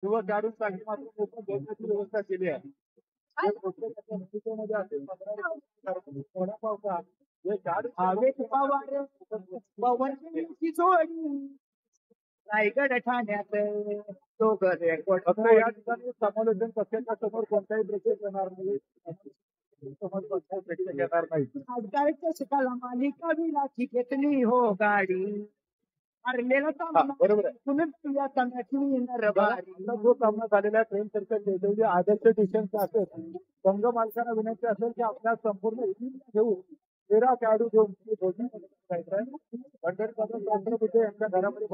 किंवा खेळाडूंसाठी मात्र मोफत भोजनाची व्यवस्था केली आहे. जे प्रत्येकाच्या हकीकतमध्ये असेल 15 वडापाव का जे खेळाडू रायगड ठाण्यात फक्त या ठिकाणी समालोचन पक्षाच्या समोर कोणताही प्रेक्षक येणार नाही. समोर कोणताही प्रेक्षक येणार नाही. शिकायला मालिका विलाची घेतली हो गाडी बरोबर जो सामना झालेला ट्रेन सर्कल आदर्श स्टेशनचा असेल संघ मालकांना विनंती असेल की आपल्या संपूर्ण घेऊन 13 खेळाडू घेऊन भोजन यांच्या घरामध्ये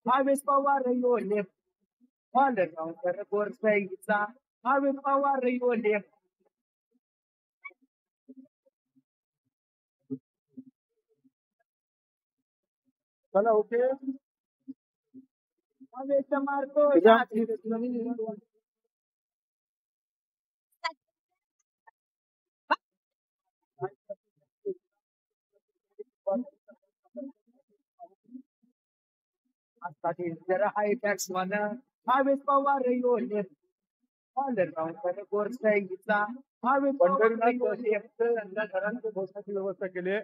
भावेश पवार योले भावेश पवार योले चला ओके मारतो जरा हाय टॅक्स म्हणा भावेश पवार योले घरांची भोजनाची व्यवस्था केली आहे.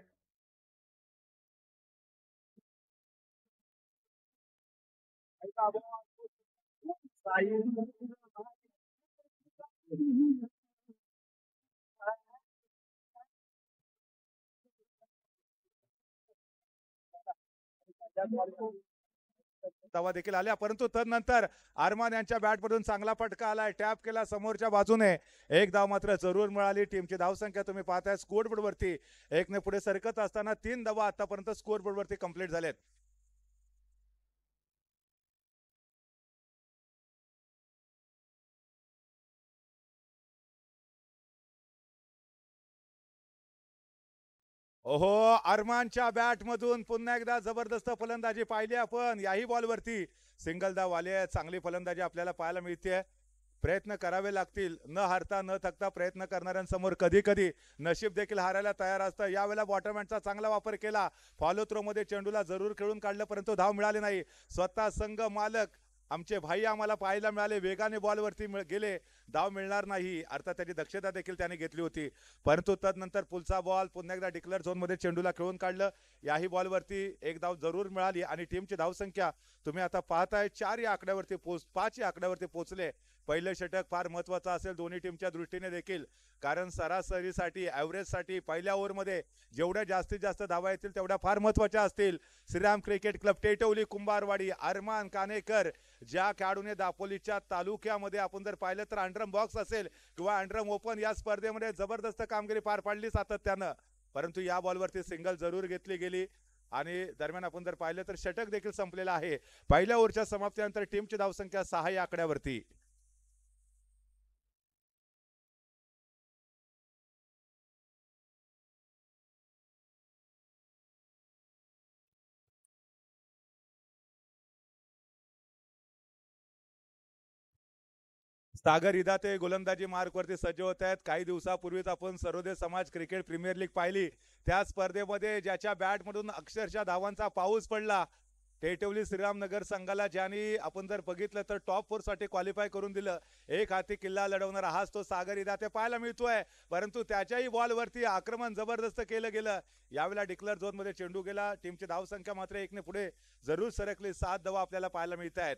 तवा देखील आल्या, परंतु तदनंतर अरमान यांच्या बॅटमधून चांगला फटका आलाय, टॅप केला समोरच्या बाजूने. एक धाव मात्र जरूर मिळाली. टीमची धावसंख्या तुम्ही पाहताय स्कोर बोर्ड वरती 1 ने पुढे सरकत असताना 3 धावा आतापर्यंत स्कोर बोर्ड वरती कंप्लीट झालेत. ओहो, अरमानच्या बॅटमधून पुन्हा एकदा जबरदस्त फलंदाजी पाहिली आपण. याही बॉलवरती सिंगल धाव आली आहे. चांगली फलंदाजी आपल्याला पाहायला मिळते. प्रयत्न करावे लागतील. न हारता न थकता प्रयत्न करणाऱ्यांसमोर कधी कधी नशीब देखील हारायला तयार असतं. यावेळेला बॉटमहँडचा चांगला वापर केला. फॉलो थ्रो मध्ये चेंडूला जरूर खेळून काढलं, परंतु धाव मिळाली नाही. स्वतः संघ मालक आमचे भाई आम्हाला पाहायला मिळाले, वेगाने बॉलवरती गेले, धाव मिळणार नाही. अर्थात त्याची दक्षता देखील त्याने घेतली होती, परंतु तदनंतर पुढचा बॉल पुन्हा एकदा डिक्लेअर झोन मध्ये चेंडूला खेळून काढलं. याही बॉलवरती एक धाव जरूर मिळाली आणि टीमची धावसंख्या तुम्ही आता पाहताय 4 या आकड्यावरती 5 या आकड्यावरती पोहोचले. पहिलं षटक फार महत्वाचं असेल दोन्ही टीमच्या दृष्टीने देखील, कारण सरासरीसाठी ॲव्हरेजसाठी पहिल्या ओव्हरमध्ये जेवढ्या जास्तीत जास्त धावा येतील तेवढ्या फार महत्वाच्या असतील. श्रीराम क्रिकेट क्लब टेटवली कुंभारवाडी अरमान कानेकर ज्या खेळाडूने दापोलीच्या तालुक्यामध्ये आपण जर पाहिलं तर अंडरम बॉक्स असेल किंवा अंडरम ओपन या स्पर्धेमध्ये जबरदस्त कामगिरी पार पाडली सातत्यानं, परंतु या बॉलवरती सिंगल जरूर घेतली गेली. आणि दरम्यान आपण जर पाहिलं तर षटक देखील संपलेला आहे. पहिल्या ओव्हरच्या समाप्तीनंतर टीमची धावसंख्या 6 या आकड्यावरती. सागर इदाते गोलंदाजी मार्कवरती सज्ज होत आहेत. काही दिवसापूर्वीच आपण सर्वोदय समाज क्रिकेट प्रीमियर लीग पाहिली. त्या स्पर्धेमध्ये ज्याच्या बॅटमधून अक्षरशः धावांचा पाऊस पडला, टेटवली श्रीरामनगर संघाला ज्यांनी आपण जर बघितलं तर टॉप 4 साठी क्वालिफाय करून दिलं. एक हाती किल्ला लढवणारा हाच तो सागर इदाते पाहायला मिळतोय, परंतु त्याच्याही बॉलवरती आक्रमण जबरदस्त केलं गेलं. यावेळेला डिक्लेअर झोन मध्ये चेंडू गेला. टीमची धावसंख्या मात्र 1 ने पुढे जरूर सरकली. 7 धावा आपल्याला पाहायला मिळत आहेत.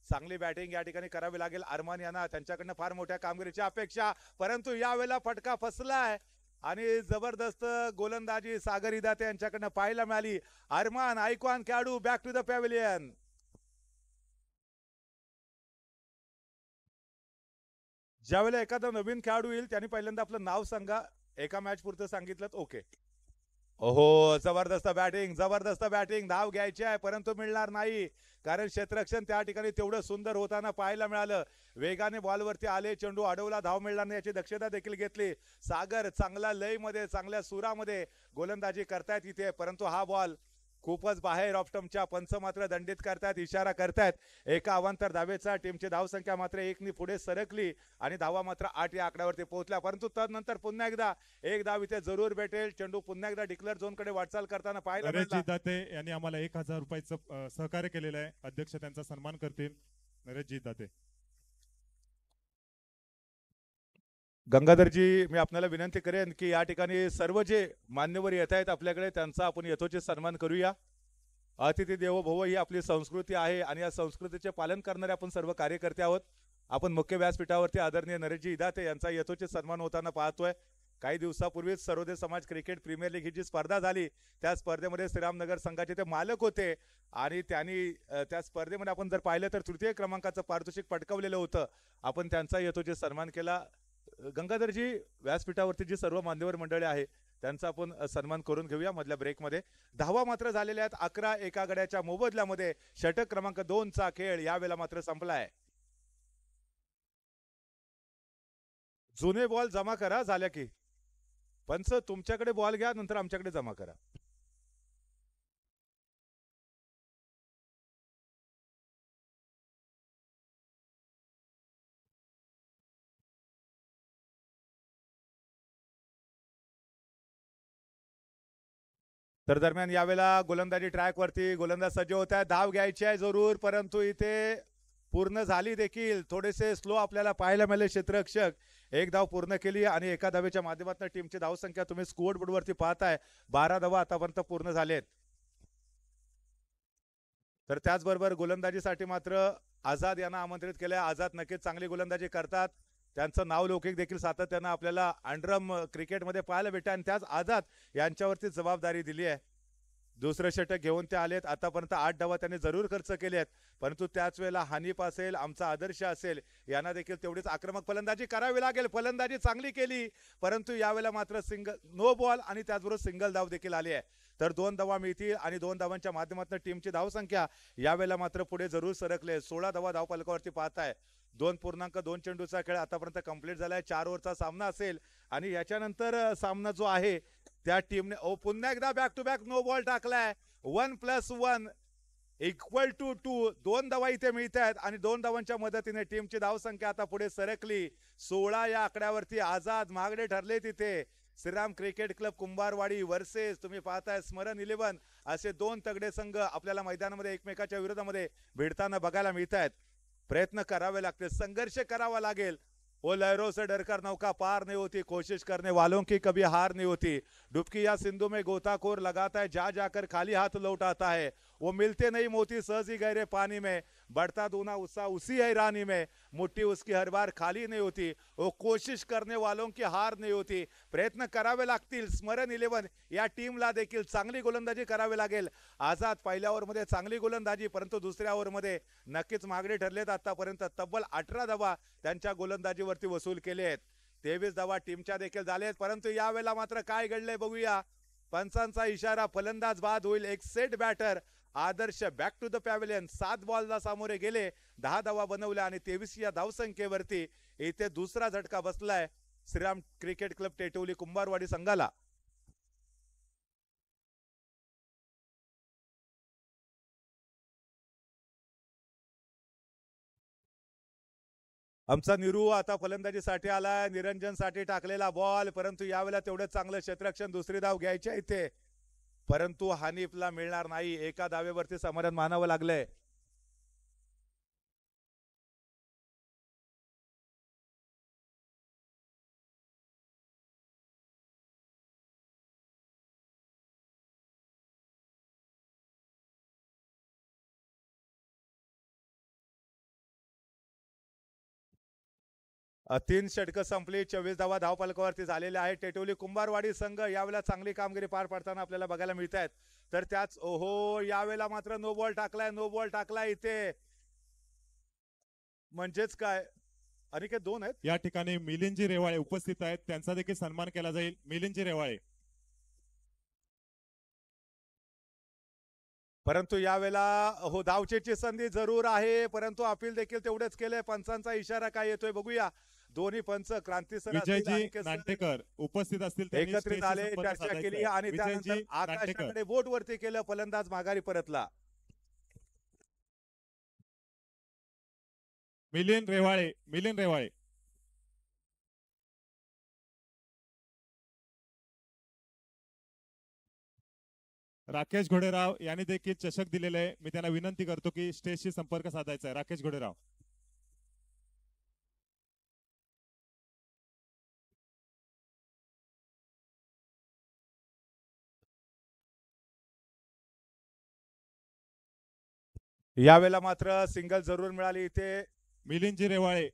चांगली बॅटिंग या ठिकाणी करावी लागेल अरमान यांना. त्यांच्याकडनं फार मोठ्या कामगिरीची अपेक्षा, परंतु यावेळेला फटका फसलाय आणि जबरदस्त गोलंदाजी सागर इदाते यांच्याकडनं पाहायला मिळाली. अरमान आयकॉन खेळाडू बॅक टू द पॅव्हिलियन. ज्यावेळेला एखादा नवीन खेळाडू येईल त्यांनी पहिल्यांदा आपलं नाव सांगा. एका मॅच पुरतं सांगितलं ओके. ओहो, जबरदस्त बॅटिंग, जबरदस्त बॅटिंग. धाव घ्यायची आहे परंतु मिळणार नाही, कारण क्षेत्ररक्षण त्या ठिकाणी तेवढं सुंदर होताना पाहायला मिळालं. वेगाने बॉलवरती आले, चेंडू अडवला, धाव मिळणार नाही याची दक्षता देखील घेतली. सागर चांगला लय मध्ये चांगल्या सुरामध्ये गोलंदाजी करतायत इथे, परंतु हा बॉल खूपच बाहेर ऑप्टमच्या पंच मात्र दंडित करतात, इशारा करतात. एका अवांतर धावेचा टीमची धावसंख्या मात्र 1 पुढे सरकली आणि धावा मात्र 8 या आकड्यावरती पोहोचल्या. परंतु तदनंतर पुन्हा एकदा एक धाव इथे जरूर भेटेल. चेंडू पुन्हा एकदा डिक्लेअर झोनकडे वाटचाल करताना पाहायला नरेशजी दाते यांनी आम्हाला 1000 रुपयाचं सहकार्य केलेलं आहे. अध्यक्ष त्यांचा सन्मान करतील. नरेशजी दाते. गंगाधरजी, मी आपल्याला विनंती करेन की या ठिकाणी सर्व जे मान्यवर येत आहेत आपल्याकडे त्यांचा आपण यथोचित सन्मान करूया. अतिथी देवो भव ही आपली संस्कृती आहे आणि या संस्कृतीचे पालन करणारे आपण सर्व कार्यकर्ते आहोत. आपण मुख्य व्यासपीठावरती आदरणीय नरेशजी इदाते यांचा यथोचित सन्मान होताना पाहतोय. काही दिवसापूर्वीच सर्वोदय समाज क्रिकेट प्रीमियर लीग ही जी स्पर्धा झाली त्या स्पर्धेमध्ये श्रीरामनगर संघाचे ते मालक होते आणि त्यांनी त्या स्पर्धेमध्ये आपण जर पाहिलं तर तृतीय क्रमांकाचं पारितोषिक पटकावलेलं होतं. आपण त्यांचा यथोचित सन्मान केला. गंगाधरजी, व्यासपीठावरती जी सर्व मान्यवर मंडळी आहे त्यांचा आपण सन्मान करून घेऊया मधल्या ब्रेकमध्ये. धावा मात्र झालेल्या आहेत 11 एका गड्याच्या मोबदल्यामध्ये. षटक क्रमांक 2 चा खेळ यावेळेला मात्र संपलाय. जुने बॉल जमा करा झाल्या की. पंच, तुमच्याकडे बॉल घ्या, नंतर आमच्याकडे जमा करा. तर दरम्यान यावेळेला गोलंदाजी ट्रॅक वरती गोलंदाज सज्ज होत आहे. धाव घ्यायची आहे जरूर, परंतु इथे पूर्ण झाली देखील. थोडेसे स्लो आपल्याला पाहायला मिळाले. क्षेत्ररक्षक एक धाव पूर्ण केली आणि एका धावेच्या माध्यमातून टीमची धावसंख्या तुम्ही स्कोअर बोर्डवरती पाहताय 12 धावा आतापर्यंत पूर्ण झालेत. तर त्याचबरोबर गोलंदाजीसाठी मात्र आझाद यांना आमंत्रित केलंय. आझाद नक्कीच चांगली गोलंदाजी करतात. त्यांचं नावलौकिक देखील सातत्यानं आपल्याला अंडरम क्रिकेटमध्ये पाहायला भेटतं आणि त्याच आझाद यांच्यावरती जबाबदारी दिली आहे. दुसरं षटक घेऊन ते आलेत. आतापर्यंत 8 धावा त्यांनी जरूर खर्च केले आहेत, परंतु त्याच वेळेला हनीफ असेल, आमचा आदर्श असेल, यांना देखील तेवढीच आक्रमक फलंदाजी करावी लागेल. फलंदाजी चांगली केली, परंतु यावेळेला मात्र नो बॉल आणि त्याचबरोबर सिंगल धाव देखील आली आहे. तर 2 धावा मिळतील आणि 2 धावांच्या माध्यमातून टीमची धावसंख्या यावेळेला मात्र पुढे जरूर सरकले. 16 धावा धावफलकावरती पाहताय. 2.2 चेंडूचा खेळ आतापर्यंत कंप्लीट झालाय. 4 ओव्हरचा सामना असेल आणि याच्यानंतर सामना जो आहे त्या टीमने पुन्हा एकदा back to back no ball टाकलाय. 1+1 = 2. 2 धावा इथे मिळत आहेत आणि 2 धावांच्या मदतीने टीमची धावसंख्या आता पुढे सरकली. 16 या आकड्यावरती आझाद महागडे ठरले. तिथे Shriram cricket club Kumbharwadi versus तुम्ही पाहताय स्मरण 11 असे 2 तगडे संघ आपल्याला मैदानामध्ये एकमेकाच्या विरोधामध्ये भिडताना बघायला मिळत आहेत. प्रयत्न करावे लागते, संघर्ष करावा लागेल. वो लहरों से डरकर नौका पार नहीं होती, कोशिश करने वालों की कभी हार नहीं होती. डुबकी या सिंधु में गोताखोर लगाता है, जा जाकर खाली हाथ लौट आता है. वो मिलते नहीं मोती सहज ही गहरे पानी में, बढ़ता दूना उत्साह उसी है रानी में. मुट्ठी उसकी हर बार खाली नहीं होती, वो कोशिश करने वालों की हार नहीं होती. प्रयत्न करावे लागतील. स्मरण 11 या टीमला देखील चांगली गोलंदाजी करावी लागेल. आझाद पहिल्या ओव्हरमध्ये चांगली गोलंदाजी, परंतु दुसऱ्या ओव्हरमध्ये नक्कीच मागणे ठरलेत. आतापर्यंत तब्बल 18 धावा त्यांच्या गोलंदाजीवरती वसूल केले आहेत. 23 धावा टीमच्या देखील झालेत, परंतु यावेळेला मात्र काय घडलंय बघूया. पंचांचा इशारा, फलंदाज बाद होईल. एक set batter Adarsh back to the pavilion. 7 बॉलला सामोरे गेले, 10 धावा बनवल्या आणि 23 या धावसंख्येवरती इथे दुसरा झटका बसलाय श्रीराम क्रिकेट क्लब टेटवली कुंभारवाडी संघाला. आमचा निरू आता फलंदाजीसाठी आलाय. निरंजनसाठी टाकलेला बॉल, परंतु यावेळेला तेवढं चांगलं क्षेत्ररक्षण. दुसरी धाव घ्यायची इथे, परंतु हनीफला मिळणार नाही. एका धावेवरती समाधान मानावं लागलंय. तीन षटकं संपली. 24 धावा धावफलकावरती झालेल्या आहेत. टेटवली कुंभारवाडी संघ यावेळेला चांगली कामगिरी पार पाडताना आपल्याला बघायला मिळत आहेत. तर त्याच ओहो, यावेळेला मात्र नो बॉल टाकलाय. नो बॉल टाकलाय इथे, म्हणजेच काय अनिकेत 2 आहेत. या ठिकाणी मिलिंदजी रेवाळे उपस्थित आहेत, त्यांचा देखील सन्मान केला जाईल. मिलिंदजी रेवाळे. परंतु यावेळेला हो धावचेची संधी जरूर आहे, परंतु अपील देखील तेवढेच केले. पंचांचा इशारा काय येतोय बघूया. दोन्ही पंच क्रांती सर असतील, विजयजी अनिकेत सर नांटेकर उपस्थित असतील, त्यांनी एकत्रित स्टेजशी आले, संपर्क चर्चा साधायचा केली आहे. आणि त्यानंतर विजयजी नांटेकर, आकाशाकडे बोट वरती केलं, फलंदाज माघारी परतला. मिलिंद रेवाळे राकेश घोडेराव यांनी देखील चषक दिलेले आहे. मी त्यांना विनंती करतो की स्टेजशी संपर्क साधायचा आहे. राकेश घोडेराव, यावेळेला मात्र सिंगल जरूर मिळाली इथे. मिलिंदजी रेवाळे,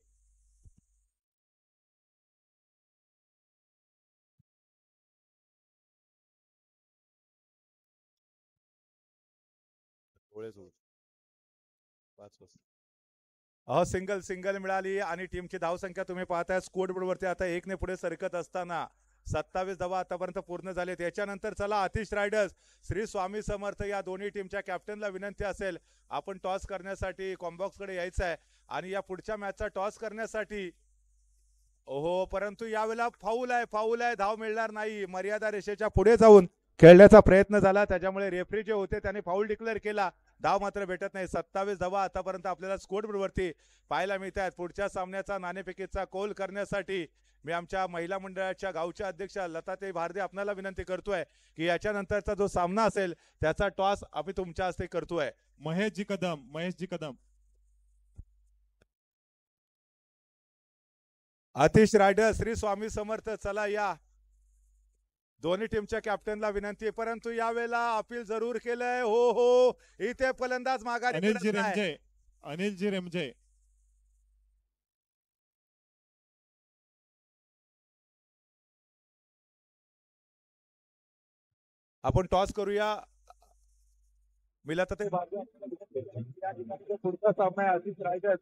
सिंगल मिळाली आणि टीमची धावसंख्या तुम्ही पाहताय स्कोर बोर्ड वरती आता 1 ने पुढे सरकत असताना 27 धावा आतापर्यंत पूर्ण झाले. त्याच्यानंतर चला आतिश रायडर्स, श्री स्वामी समर्थ या दोन्ही टीमच्या कॅप्टनला विनंती असेल आपण टॉस करण्यासाठी कॉम्बॉक्स कडे यायचं आहे आणि या पुढच्या मॅचचा टॉस करण्यासाठी ओहो, परंतु यावेळेला फाऊल आहे, धाव मिळणार नाही. मर्यादा रेषेच्या पुढे जाऊन खेळण्याचा प्रयत्न झाला, त्याच्यामुळे रेफरी जे होते त्यांनी फाऊल डिक्लेअर केला. धाव मात्र भेटत नाही. 27 धावा आतापर्यंत आपल्याला स्कोर बोर्डवरती पाहायला मिळत आहेत. पुढच्या सामन्याचा नाणेफेकीचा कौल करण्यासाठी मी आमच्या महिला मंडळाच्या गावच्या अध्यक्षा लताताई भारदे आपल्याला विनंती करतोय की याच्यानंतरचा जो सामना असेल त्याचा टॉस आम्ही तुमच्या हस्ते करतोय. महेशजी कदम, आतिश रायडर, श्री स्वामी समर्थ, चला या दोन्ही टीमच्या कॅप्टनला विनंती, परंतु यावेळेला अपील जरूर केलंय. हो, इथे फलंदाज माघारी अनिलजी रेमजे, आपण टॉस करूया. मिलाताताई भारदे पुढचा सामना आहे आतिश रायडर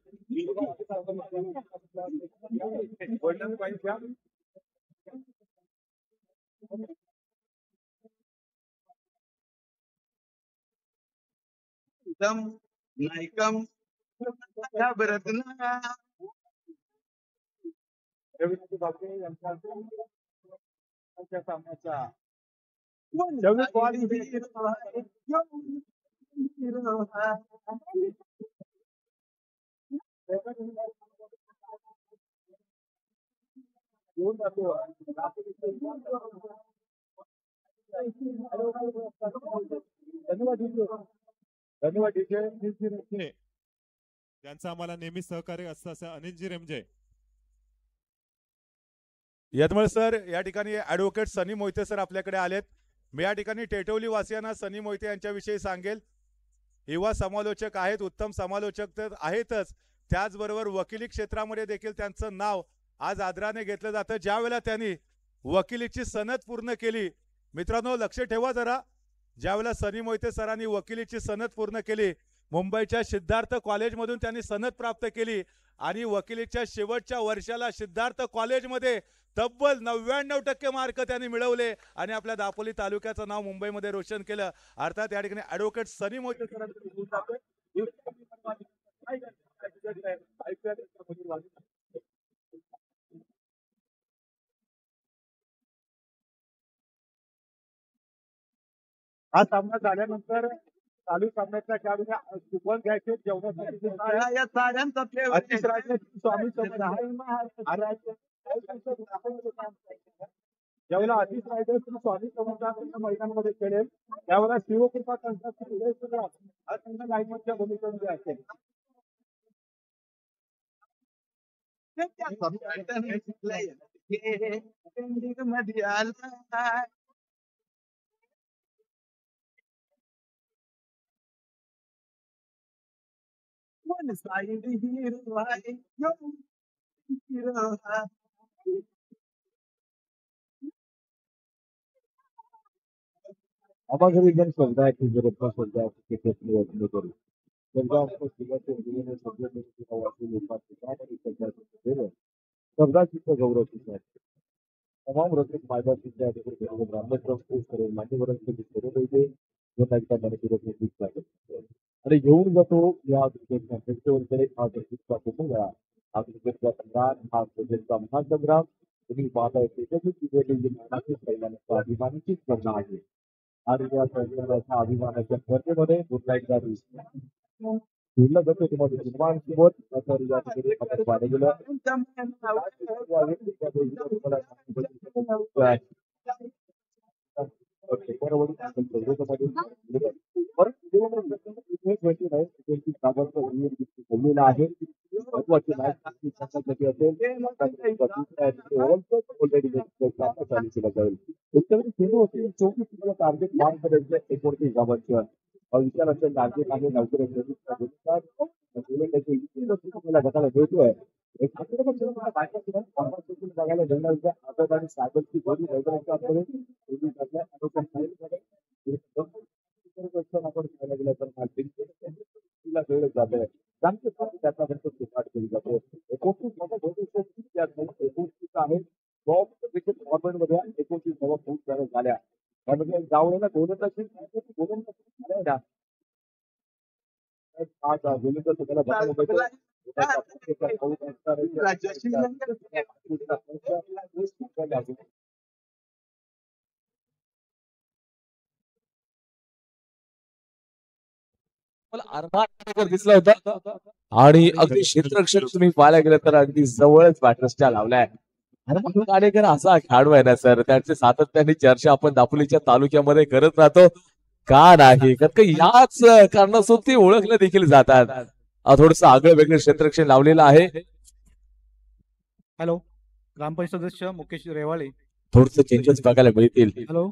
नायकम भरतना यांच्या सामन्याचा धन्यवाद त्यांचं आम्हाला नेहमी सहकार्य असतं असं अनिलजी रेमजे. यदमळ सर, या ठिकाणी ऍडव्होकेट सनी मोहिते सर आपल्याकडे आलेत. मी या ठिकाणी टेटवली वासियांना सनी मोहिते यांच्याविषयी सांगेल. युवा समालोचक आहेत, उत्तम समालोचक तर आहेतच, त्याचबरोबर वकिली क्षेत्रामध्ये देखील त्यांचं नाव आज आदराने घेतलं जातं. ज्या वेळेला त्यांनी वकिलीची सनद पूर्ण केली, मित्रांनो लक्ष ठेवा जरा, ज्यावेळेला सनी मोहिते सरांनी वकिलीची सनद पूर्ण केली, मुंबईच्या सिद्धार्थ कॉलेजमधून त्यांनी सनद प्राप्त केली आणि वकिलीच्या शेवटच्या वर्षाला सिद्धार्थ कॉलेजमध्ये तब्बल 99% मार्क त्यांनी मिळवले आणि आपल्या दापोली तालुक्याचं नाव मुंबईमध्ये रोशन केलं. अर्थात या ठिकाणी ऍडव्होकेट सनी मोहिते हा सामना झाल्यानंतर चालू सामन्यातल्या खेळाडूंना कुपन घ्यायचे जेवणासाठी आतिश रायडर, स्वामी समर्थ ज्यावेळेला आतिश रायडर स्वामी समर्थ मैदानामध्ये खेळेल त्यावेळेला शिवकृपा संस्थाचा हा संघ लाईनमधच्या भूमिकेमध्ये असेल. मध्ये आला one side hero hai yo hero hai आवाज एकदम स्पर्धा आहे की जबरदस्त स्पर्धा आहे की क्षेत्र वाचले करू स्पर्धा आपको सिंगाचे दिने सगळे व्यक्ती वाचून येतात आणि त्याच्या स्पर्धा चित्र गौरव आहे तमाम रसिक मायबाची त्या ठिकाणी ब्राह्मण पोस्ट करेल मान्यवरांचे सर्व पैसे स्वतःच्या मनपूर्वक आणि घेऊन जातो या फेस्टिवलकडे हा हा क्रिकेटचा संग्राम, हा क्रिकेटचा महासंग्राम तुम्ही पाहताय पहिल्यानंतर अभिमानाची स्पर्धा आहे आणि या संग्रामाच्या अभिमानाच्या स्पर्धेमध्ये पुन्हा एकदा खेळलं जातं तुम्हाला निर्माणसोबत तर या ठिकाणी आपण पाहिलेलं आहे महत्वाची माहिती असेल चालू केलं जाईल एकंदरीत चेंडू असेल 24 तुम्हाला टार्गेट मार्क करायचं 29 धावांचं विचार असेल टार्गेट आहे लवकर तुम्हाला गटाला मिळतोय एक बघायला मिळणार आदत आणि सागरची जोडी मैदानाच्या आतमध्ये आपण पाहायला गेलं तर खेळलं जात आहे त्याचा सुपाट केली जाते 29 आहे क्रिकेट फॉर्मॅटमध्ये 29 धावा खूप झाल्या त्यामध्ये जावळेला गोलंदाजी तुम्हाला दिसला होता आणि अगदी क्षेत्ररक्षक तुम्ही पाहायला गेलं तर अगदी जवळच बॅटर्सच्या लावलाय हनुमान काडेकर असा खेळाडू आहे ना सर त्याची सातत्याने चर्चा आपण दापोलीच्या तालुक्यामध्ये करत राहतो का नाही कारण याच कारणास्तव ते ओळखले देखील जातात थोडस आगळं वेगळं क्षेत्ररक्षण लावलेलं आहे हॅलो ग्रामपंचायत सदस्य मुकेश रेवाळे थोडस चेंजेस बघायला मिळतील हॅलो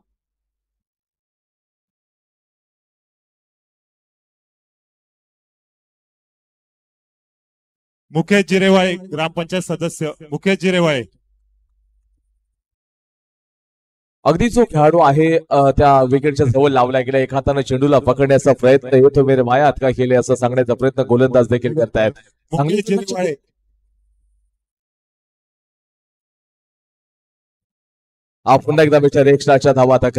मुकेश जिरेवाळे ग्रामपंचायत सदस्य मुकेश जिरेवाळे अगदी जो खेळाडू आहे त्या विकेटच्या जवळ लावला गेला एका हाताने चेंडूला पकडण्याचा प्रयत्न येतो मेरे मायात का केले असं सांगण्याचा प्रयत्न गोलंदाज देखील करतायत पुन्हा एकदा विचार एक्स्ट्राच्या धावा आता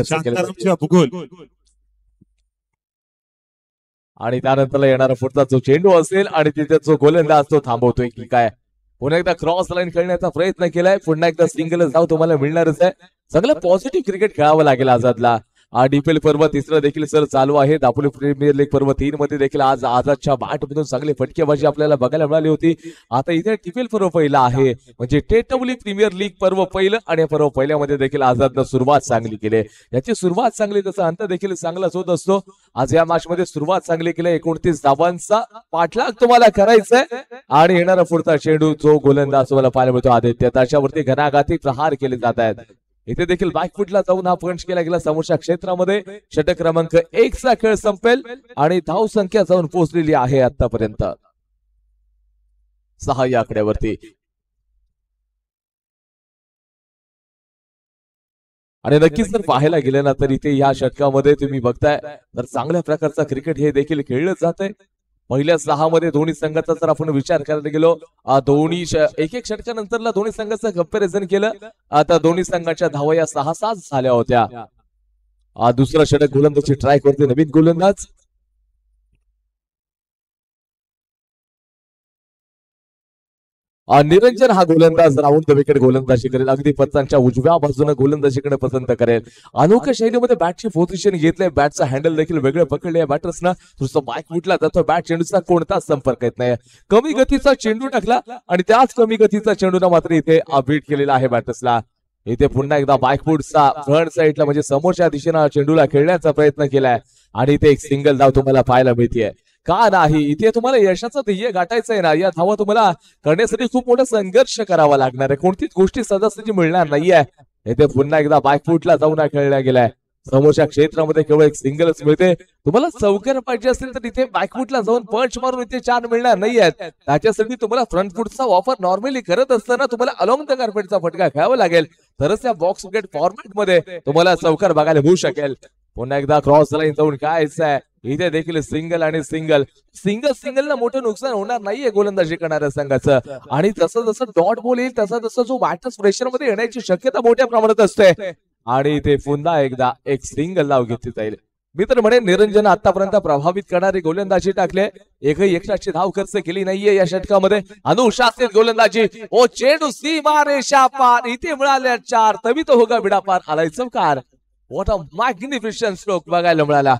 आणि त्यानंतर येणारा पुढचा जो चेंडू असेल आणि तिथे जो गोलंदाज तो थांबवतोय की काय पुन्हा एकदा क्रॉस लाईन खेळण्याचा प्रयत्न केलाय पुन्हा एकदा सिंगल जाऊ तुम्हाला मिळणारच आहे चांगलं पॉझिटिव्ह क्रिकेट खेळावं लागेल आझादला डीपीएल पर्व तिसरं देखील सर चालू आहे दापोली प्रीमियर लीग पर्व 3 मध्ये देखील आज आझादच्या बॅटमधून चांगली फटकेबाजी आपल्याला बघायला मिळाली होती आता इथे डीपीएल पर्व पहिला आहे म्हणजे टेटवली प्रीमियर लीग पर्व पहिलं आणि पर्व पहिल्यामध्ये देखील आझादनं सुरुवात चांगली केली याची सुरुवात चांगली तसं अंत देखील चांगलाच होत असतो आज या मॅच मध्ये सुरुवात चांगली केली 29 धावांचा पाठलाग तुम्हाला करायचा आहे आणि येणारा पुढचा चेंडू जो गोलंदाज तुम्हाला पाहायला मिळतो आदित्य त्याच्यावरती घणाघाती प्रहार केले जात आहेत इथे देखील बॅकफुटला जाऊन हा पंच केला गेला समोरच्या क्षेत्रामध्ये षटक क्रमांक 1 चा खेळ संपेल आणि धाव संख्या जाऊन पोहोचलेली आहे आतापर्यंत 6 या आकड्यावरती आणि नक्कीच जर पाहायला गेलं ना तर इथे या षटकामध्ये तुम्ही बघताय तर चांगल्या प्रकारचा क्रिकेट हे देखील खेळलं जात आहे पहिल्या 6 मध्ये दोन्ही संघाचा जर आपण विचार करायला गेलो दोन्ही एक षटकानंतरला दोन्ही संघाचं कंपॅरिझन केलं आता दोन्ही संघाच्या धावा या 6-6 झाल्या होत्या दुसरा षटक गोलंदाजी ट्राय करते नवीन गोलंदाज निरंजन हा गोलंदाज राऊंड द विकेट गोलंदाजी करेल अगदी पत्तांच्या उजव्या बाजूने गोलंदाजीकडे पसंत करेल अनोख्या शैलीमध्ये बॅटची पोझिशन घेतलंय बॅटचा हँडल देखील वेगळं पकडले बॅटर्सना नुसतं बॅक फुटला जातो बॅट चेंडूचा कोणताच संपर्क येत नाही कमी गतीचा चेंडू टाकला आणि त्याच कमी गतीचा चेंडूला मात्र इथे अपबीट केलेला आहे बॅटर्सला इथे पुन्हा एकदा बॅकफुटचा फ्रंट साईडला म्हणजे समोरच्या दिशेनं चेंडूला खेळण्याचा प्रयत्न केलाय आणि इथे एक सिंगल धाव तुम्हाला पाहायला मिळते का नाही इथे तुम्हाला यशाचं ध्येय गाठायचं आहे ना या धावा तुम्हाला करण्यासाठी खूप मोठा संघर्ष करावा लागणार आहे कोणतीच गोष्टी सहजासहजी मिळणार नाहीये इथे पुन्हा एकदा बॅकफुटला जाऊन खेळला गेलाय समोरच्या क्षेत्रामध्ये केवळ एक सिंगलच मिळते तुम्हाला चौकार पाहिजे असेल तर इथे बॅकफुटला जाऊन पंच मारून इथे 4 मिळणार नाही आहेत त्याच्यासाठी तुम्हाला फ्रंट फुटचा वापर नॉर्मली करत असताना तुम्हाला अलॉंग द कार्पेटचा फटका खेळावा लागेल तरच या बॉक्स विकेट फॉर्मॅट मध्ये तुम्हाला चौकार बघायला मिळू शकेल पुन्हा एकदा क्रॉस लाईन जाऊन काय इथे देखील सिंगल आणि सिंगल मोठं नुकसान होणार नाहीये गोलंदाजी करणाऱ्या संघाचं आणि जसं जसं डॉट बॉल येईल तसा तसा जो बॅटर्स प्रेशर मध्ये येण्याची शक्यता मोठ्या प्रमाणात असते आणि इथे पुन्हा एकदा एक सिंगल धाव घेतली जाईल मी तर म्हणेन निरंजन आतापर्यंत प्रभावित करणारी गोलंदाजी टाकले, एकही एक्स्ट्राची धाव खर्च केली नाहीये या षटकामध्ये. अनुशासित गोलंदाजी, ओ चेंडू सीमा रेषा पार, इथे मिळाल्या 4, तभी तो होगा बिडा पार. आलाय चौकार. व्हॉट अ मॅग्निफिशंट स्ट्रोक बघायला मिळाला.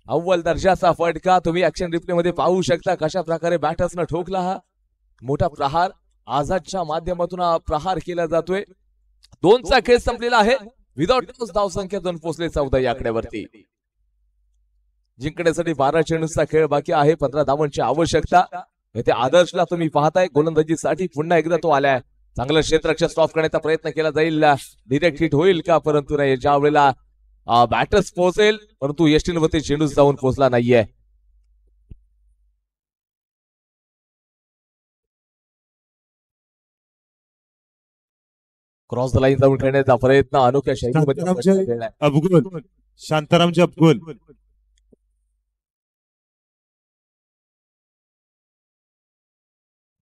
अव्वल दर्जाचा फटका तुम्ही ऍक्शन रिप्ले मध्ये पाहू शकता कशा प्रकारे बॅटर्सनं ठोकला. हा मोठा प्रहार आझादच्या माध्यमातून प्रहार केला जातोय. 2चा खेळ संपलेला आहे. विदाउट धाव संख्या 2 पोहोचले 14 या आकड्यावरती. जिंकण्यासाठी 12 चेंडूचा खेळ बाकी आहे. 15 धावांची आवश्यकता. येथे आदर्शला तुम्ही पाहताय गोलंदाजीसाठी पुन्हा एकदा तो आलाय. चांगलं क्षेत्ररक्षण स्टॉप करण्याचा प्रयत्न केला जाईल. डिरेक्ट हिट होईल का, परंतु नाही. ज्या वेळेला बॅटर्स पोहोचेल परंतु यष्टींवरती चेंडू जाऊन पोहोचला नाहीये. क्रॉस द लाईन जाऊन खेळण्याचा प्रयत्न अनोख्या शैलीमध्ये. अफगुल, शांतारामजी अफगुल.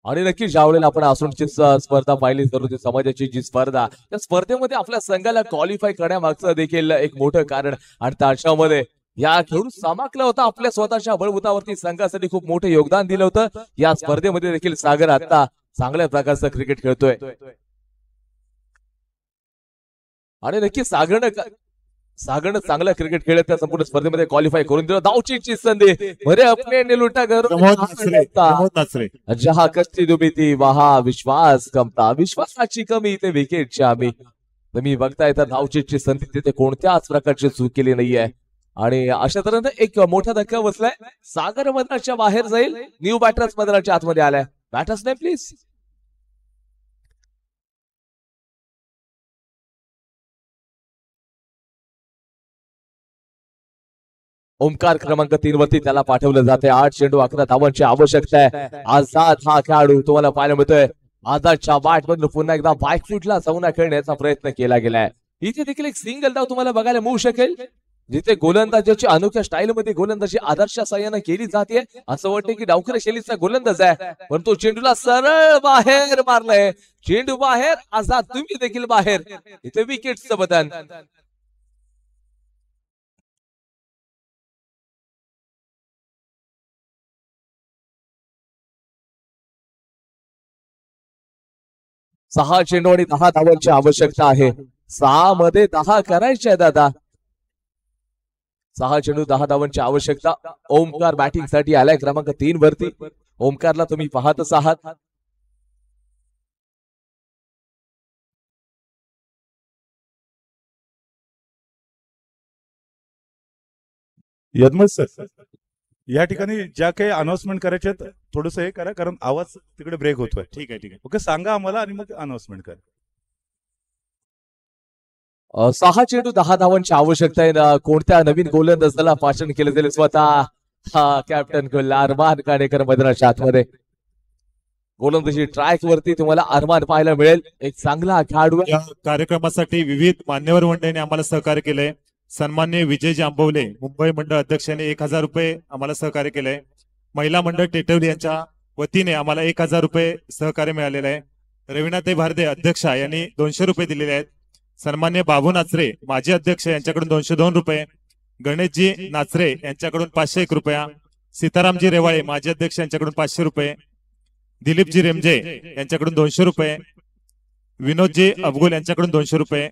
आणि नक्की ज्या वेळेला आपण आसूनची स्पर्धा पाहिली सर्वोच्च समाजाची जी स्पर्धा, त्या स्पर्धेमध्ये आपल्या संघाला क्वालिफाय करण्यामागचं देखील एक मोठं कारण. आणि त्याच्यामध्ये या खेळून सामाकला होता. आपल्या स्वतःच्या बळबुतावरती संघासाठी खूप मोठं योगदान दिलं होतं. या स्पर्धेमध्ये देखील सागर आता चांगल्या प्रकारचं क्रिकेट खेळतोय. आणि नक्की सागरनं चांगला क्रिकेट खेळत त्या संपूर्ण स्पर्धेमध्ये क्वालिफाय करून दिलं. धावची संधी भरे अपने ने लुटा जहा कष्टी दुबीती वहा विश्वास कमता. विश्वासाची कमी ते विकेटची आम्ही. तुम्ही बघताय तर धावची संधी तिथे कोणत्याच प्रकारची चूक केली नाहीये. आणि अशा तऱ्हेने एक मोठा धक्का बसलाय. सागर मैदानाच्या बाहेर जाईल, न्यू बॅटर्स मैदानाच्या आतमध्ये आलाय. बॅटर्स नाही प्लीज. ओमकार क्रमांक 3 वरती त्याला पाठवलं जाते. 8 चेंडू 11 धावांची आवश्यकता आहे. आझाद हा खेळाडू तुम्हाला पाहायला मिळतोय. आझादच्या बॅट मधून पुन्हा एकदा बायकफुटला जाऊन खेळण्याचा प्रयत्न केला गेलाय. इथे देखील एक सिंगल धाव तुम्हाला बघायला मिळू शकेल, जिथे गोलंदाजाची अनोख्या स्टाईल मध्ये गोलंदाजी आदर्शच्या साह्याने केली जाते. असं वाटतं की डावखरे शैलीचा गोलंदाज आहे, परंतु चेंडूला सरळ बाहेर मारलंय. चेंडू बाहेर, आझाद तुम्ही देखील बाहेर. इथे विकेटचं बदल. सहा चेंडू आणि 10 धावांची आवश्यकता आहे. 6 मध्ये 10 करायचे आहे दादा. 6 चेंडू 10 धावांची आवश्यकता. ओमकार बॅटिंग साठी आलाय क्रमांक 3 वरती. ओमकारला तुम्ही पाहतच आहात. यदमत सर, या ठिकाणी ज्या काही अनाउन्समेंट करायचे थोडस हे करा, कारण आवाज तिकडे ब्रेक होतोय. ठीक आहे, ठीक आहे. ओके, सांगा आम्हाला आणि मग अनाउन्समेंट करा. 6 चेंडू 10 धावांची आवश्यकता आहे. कोणत्या नवीन गोलंदाजाला भाषण केलं जाईल स्वतः कॅप्टन अरमान काणेकर मैदानाच्या आतमध्ये. गोलंदाजी ट्रॅक वरती तुम्हाला अरमान पाहायला मिळेल. एक चांगला खेळाडू. या कार्यक्रमासाठी विविध मान्यवर मंडळींनी आम्हाला सहकार्य केलंय. सन्मान्य विजयजी आंबवले मुंबई मंडळ अध्यक्षांनी 1000 रुपये आम्हाला सहकार्य केलंय. महिला मंडळ टेटवली यांच्या वतीने आम्हाला 1000 रुपये सहकार्य मिळालेलं आहे. रवीनाताई भारदे अध्यक्षा यांनी 200 रुपये दिलेले आहेत. सन्मान्य बाबू नाचरे माजी अध्यक्ष यांच्याकडून 202 रुपये. गणेशजी नाचरे यांच्याकडून 501 रुपया. सीतारामजी रेवाळे माजी अध्यक्ष यांच्याकडून 500 रुपये. दिलीपजी रेमजे यांच्याकडून 200 रुपये. विनोदजी अफगुल यांच्याकडून 200 रुपये.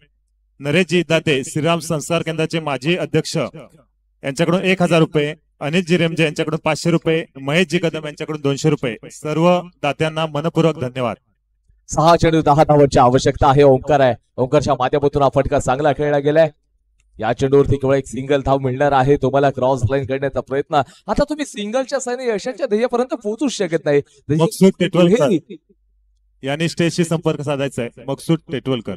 नरेशजी दाते श्रीराम संस्कार केंद्राचे माजी अध्यक्ष यांच्याकडून 1000 रुपये. अनिलजी रेमजे यांच्याकडून 500 रुपये. महेशजी कदम यांच्याकडून 200 रुपये. सर्व दात्यांना मनपूर्वक धन्यवाद. 6 चेंडू 10 धावांची आवश्यकता आहे. ओमकार आहे. ओमकारच्या माध्यमातून हा फटका चांगला खेळला गेलाय. या चेंडूवरती केवळ एक सिंगल धाव मिळणार आहे तुम्हाला. क्रॉस लाईन करण्याचा प्रयत्न. आता तुम्ही सिंगलच्या साईने यशाच्या ध्येयापर्यंत पोहोचूच शकत नाही. मकसूद टेटवलकर यांनी स्टेजशी संपर्क साधायचा आहे. मकसूद टेटवलकर.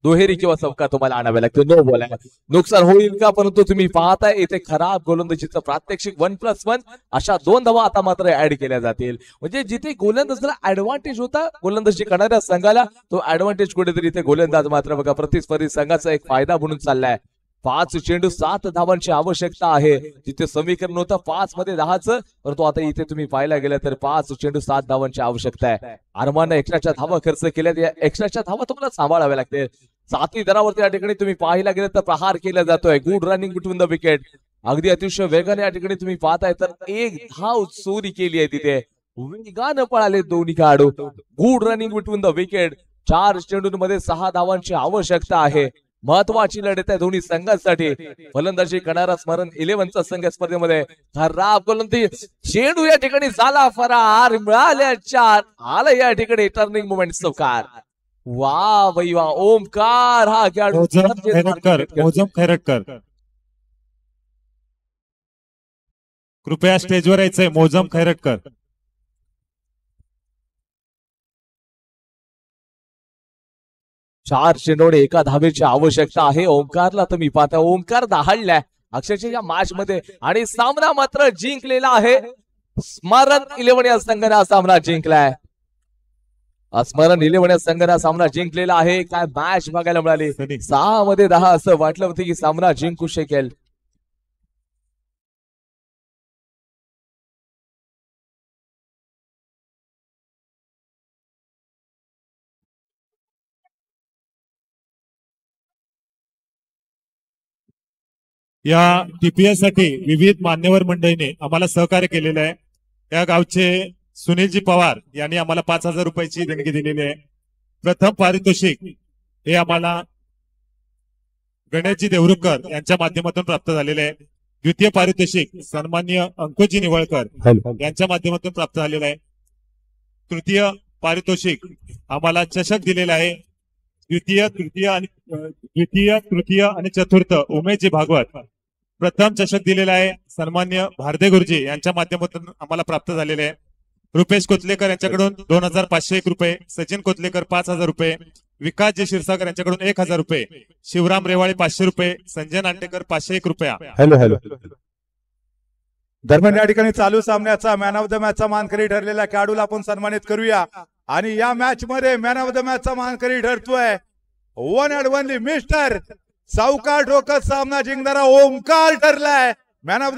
दुहेरी किंवा चौका तुम्हाला आणावे लागते. नो बॉल आहे. नुकसान होईल का, परंतु तुम्ही पाहताय इथे खराब गोलंदाजीचं प्रात्यक्षिक. 1+1 अशा 2 धावा आता मात्र ऍड केल्या जातील. म्हणजे जिथे गोलंदाजाला ऍडव्हान्टेज होता गोलंदाजी करणाऱ्या संघाला, तो ऍडव्हान्टेज कुठेतरी इथे गोलंदाज मात्र बघा प्रतिस्पर्धी संघाचा एक फायदा म्हणून चाललाय. 5 चेंडू 7 धावांची आवश्यकता आहे. जिथे समीकरण होतं 5 मध्ये 10चं, परंतु आता इथे तुम्ही पाहायला गेलं तर 5 चेंडू 7 धावांची आवश्यकता आहे. अरमानने एक्स्ट्राच्या धावा खर्च केल्या. या एक्स्ट्राच्या धावा तुम्हाला सांभाळाव्या लागतील. 7वी दरावरती या ठिकाणी तुम्ही पाहायला गेलं तर प्रहार केला जातोय. Good running between the wicket. अगदी अतिशय वेगाने या ठिकाणी तुम्ही पाहताय तर एक धाव चोरी केली आहे तिथे. वेगानं पळाले दोन्ही खेळाडू. Good running between the wicket. 4 चेंडूंमध्ये 6 धावांची आवश्यकता आहे. महत्वाची लढत आहे दोन्ही संघांसाठी. फलंदाजी करणारा स्मरण 11चा संघ स्पर्धेमध्ये खराब गोलंदाजी. चेंडू या ठिकाणी झाला फरार. मिळाल्या 4. आला या ठिकाणी टर्निंग मोमेंट चौकार. वा भाई वा. ओमकार हा खेळाडू मौजम खैरटकर कृपया स्टेजवर यायचंय. मौजम खैरटकर. चार चेंडूने एका धावेची आवश्यकता आहे. ओमकारला तुम्ही पाहता ओमकार दहाडलाय अक्षरशः या मॅच मध्ये आणि सामना मात्र जिंकलेला आहे. स्मरण 11 या संघाने हा सामना जिंकलाय. स्मरण 11 या संघाने सामना जिंकलेला आहे. काय मॅच बघायला मिळाली. 6 मध्ये 10 असं वाटलं होतं की सामना जिंकू शकेल. या टीपीएस साठी विविध मान्यवर मंडळीने आम्हाला सहकार्य केलेलं आहे. या गावचे सुनीलजी पवार यांनी आम्हाला 5,000 रुपयाची देणगी दिलेली आहे. प्रथम पारितोषिक हे आम्हाला गणेशजी देवरुखकर यांच्या माध्यमातून प्राप्त झालेले आहे. द्वितीय पारितोषिक सन्माननीय अंकुशजी निवळकर यांच्या माध्यमातून प्राप्त झालेलं आहे. तृतीय पारितोषिक आम्हाला चषक दिलेला आहे. द्वितीय तृतीय आणि चतुर्थ उमेशजी भागवत. प्रथम चषक दिलेला आहे सन्मान्य भारदे गुरुजी यांच्या माध्यमातून आम्हाला प्राप्त झालेले आहे. रुपेश कोतलेकर यांच्याकडून 2,501 रुपये. सचिन कोतलेकर 5,000 रुपये. विकासजी क्षीरसागर यांच्याकडून 1,000 रुपये. शिवराम रेवाळे 500 रुपये. संजय नाटेकर 501 रुपया. हॅलो. दरम्यान या ठिकाणी चालू सामन्याचा मॅन ऑफ द मॅचचा मानकरी ठरलेल्या खेळाडूला आपण सन्मानित करूया. आणि या मॅच मध्ये मॅन ऑफ द मॅचचा मानकरी ठरतोय वन अँड ओनली मिस्टर सावकार ठोकत सामना जिंकणारा ओमकार ठरलाय मॅन ऑफ द